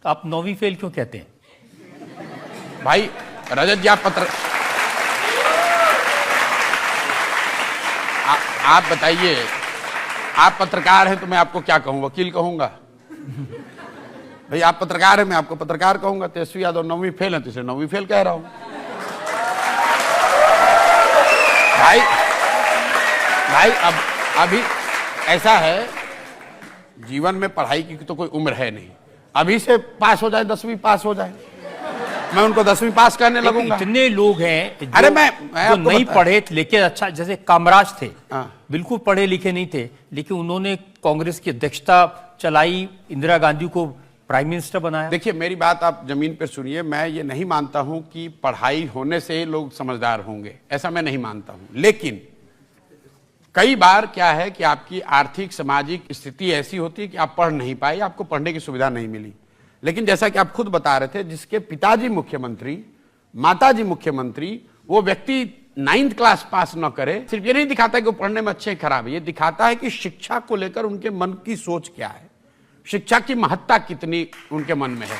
तो आप 9वीं फेल क्यों कहते हैं? भाई रजत जी, आप बताइए, आप पत्रकार हैं तो मैं आपको क्या कहूं, वकील कहूंगा? भाई आप पत्रकार हैं, मैं आपको पत्रकार कहूंगा। तेजस्वी यादव 9वीं फेल है तो इसे 9वीं फेल कह रहा हूं। भाई अब अभी ऐसा है, जीवन में पढ़ाई की तो कोई उम्र है नहीं। अभी से पास हो जाए, 10वीं पास हो जाए, मैं उनको 10वीं पास करने लगूंगा। इतने लोग हैं अरे मैं जो नहीं पढ़े लेकिन अच्छा, जैसे कामराज थे, बिल्कुल पढ़े लिखे नहीं थे, लेकिन उन्होंने कांग्रेस की अध्यक्षता चलाई, इंदिरा गांधी को प्राइम मिनिस्टर बनाया। देखिए मेरी बात आप जमीन पर सुनिए, मैं ये नहीं मानता हूं कि पढ़ाई होने से लोग समझदार होंगे, ऐसा मैं नहीं मानता हूं। लेकिन कई बार क्या है कि आपकी आर्थिक सामाजिक स्थिति ऐसी होती है कि आप पढ़ नहीं पाए, आपको पढ़ने की सुविधा नहीं मिली। लेकिन जैसा कि आप खुद बता रहे थे, जिसके पिताजी मुख्यमंत्री, माताजी मुख्यमंत्री, वो व्यक्ति 9th क्लास पास न करे, सिर्फ ये नहीं दिखाता कि वो पढ़ने में अच्छे खराब है, ये दिखाता है कि शिक्षा को लेकर उनके मन की सोच क्या है, शिक्षा की महत्ता कितनी उनके मन में है।